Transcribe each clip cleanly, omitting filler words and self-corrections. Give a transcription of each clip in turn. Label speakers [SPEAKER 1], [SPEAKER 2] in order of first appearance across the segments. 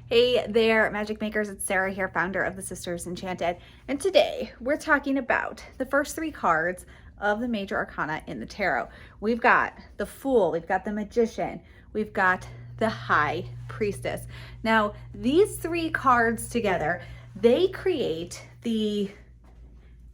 [SPEAKER 1] Hey there, magic makers. It's Sara here, founder of the Sisters Enchanted. And today we're talking about the first three cards of the Major Arcana in the Tarot. We've got the Fool, we've got the Magician, we've got the High Priestess. Now, these three cards together, they create the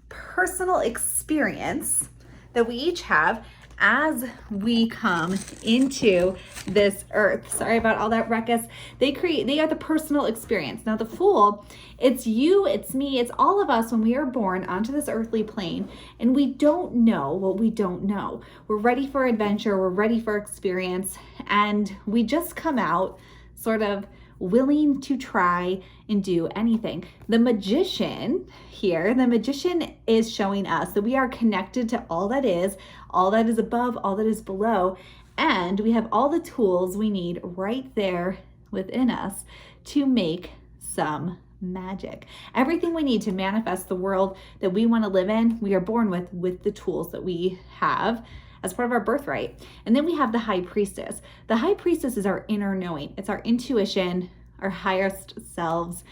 [SPEAKER 1] personal experience that we each have as we come into this earth. Sorry about all that ruckus. They are the personal experience. Now the Fool, it's you, it's me, it's all of us when we are born onto this earthly plane and we don't know what we don't know. We're ready for adventure, we're ready for experience, and we just come out sort of willing to try and do anything. The Magician here, the Magician is showing us that we are connected to all that is above, all that is below, and we have all the tools we need right there within us to make some magic. Everything we need to manifest the world that we want to live in, we are born with the tools that we have as part of our birthright. And then we have the High Priestess. The High Priestess is our inner knowing. It's our intuition, our highest selves.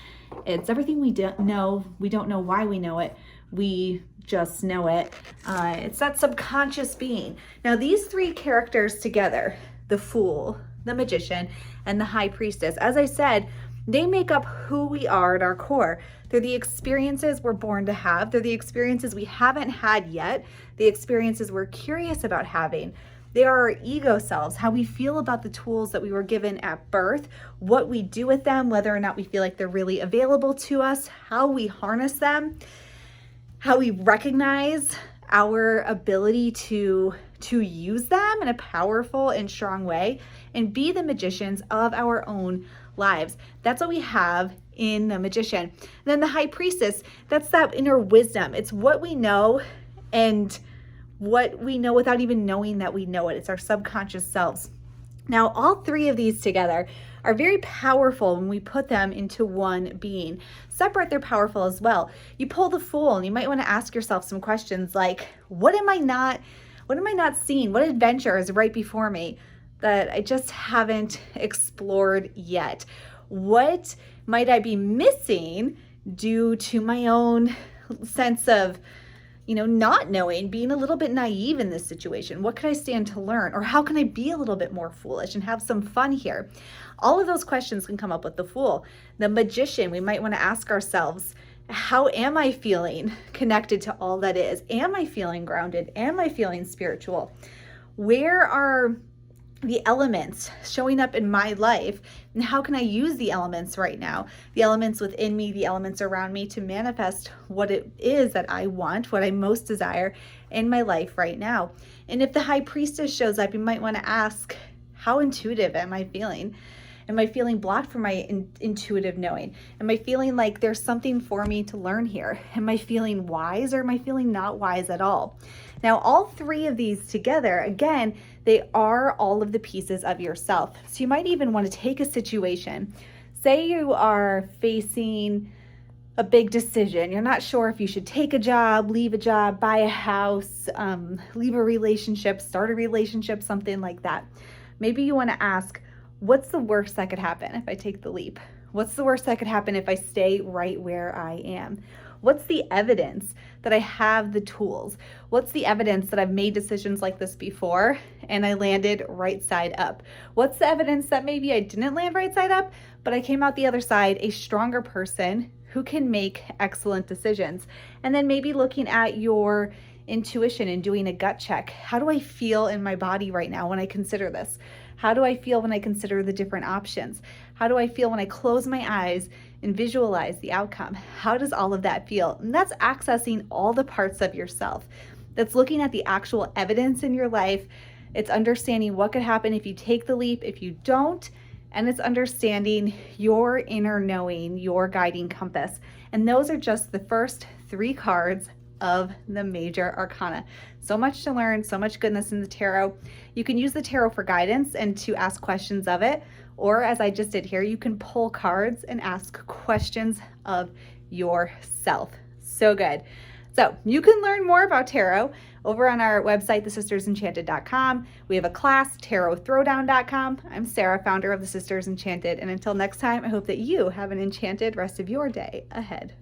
[SPEAKER 1] It's everything we don't know. We don't know why we know it. We just know it. It's that subconscious being. Now, these three characters together, the Fool, the Magician, and the High Priestess, as I said, they make up who we are at our core. They're the experiences we're born to have. They're the experiences we haven't had yet, the experiences we're curious about having. They are our ego selves, how we feel about the tools that we were given at birth, what we do with them, whether or not we feel like they're really available to us, how we harness them, how we recognize our ability to use them in a powerful and strong way and be the magicians of our own lives. That's what we have in the Magician. And then the High Priestess, that's that inner wisdom. It's what we know and what we know without even knowing that we know it. It's our subconscious selves. Now, all three of these together are very powerful when we put them into one being. Separate, they're powerful as well. You pull the Fool and you might want to ask yourself some questions like, what am I not seeing? What adventure is right before me that I just haven't explored yet? What might I be missing due to my own sense of, not knowing, being a little bit naive in this situation? What could I stand to learn? Or how can I be a little bit more foolish and have some fun here? All of those questions can come up with the Fool. The Magician, we might want to ask ourselves, how am I feeling connected to all that is? Am I feeling grounded? Am I feeling spiritual? Where are the elements showing up in my life, and how can I use the elements right now, the elements within me, the elements around me, to manifest what it is that I want, what I most desire in my life right now? And if the High Priestess shows up, you might want to ask, how intuitive am I feeling? Am I feeling blocked from my intuitive knowing? Am I feeling like there's something for me to learn here? Am I feeling wise, or am I feeling not wise at all? Now, all three of these together, again, they are all of the pieces of yourself. So you might even want to take a situation. Say you are facing a big decision. You're not sure if you should take a job, leave a job, buy a house, leave a relationship, start a relationship, something like that. Maybe you want to ask, what's the worst that could happen if I take the leap? What's the worst that could happen if I stay right where I am? What's the evidence that I have the tools? What's the evidence that I've made decisions like this before and I landed right side up? What's the evidence that maybe I didn't land right side up, but I came out the other side a stronger person who can make excellent decisions? And then maybe looking at your intuition and doing a gut check. How do I feel in my body right now when I consider this? How do I feel when I consider the different options? How do I feel when I close my eyes and visualize the outcome? How does all of that feel? And that's accessing all the parts of yourself. That's looking at the actual evidence in your life. It's understanding what could happen if you take the leap, if you don't, and it's understanding your inner knowing, your guiding compass. And those are just the first three cards of the Major Arcana. So much to learn, so much goodness in the tarot. You can use the tarot for guidance and to ask questions of it, or as I just did here, you can pull cards and ask questions of yourself. So good. So you can learn more about tarot over on our website, thesistersenchanted.com. We have a class, tarotthrowdown.com. I'm Sara, founder of The Sisters Enchanted. And until next time, I hope that you have an enchanted rest of your day ahead.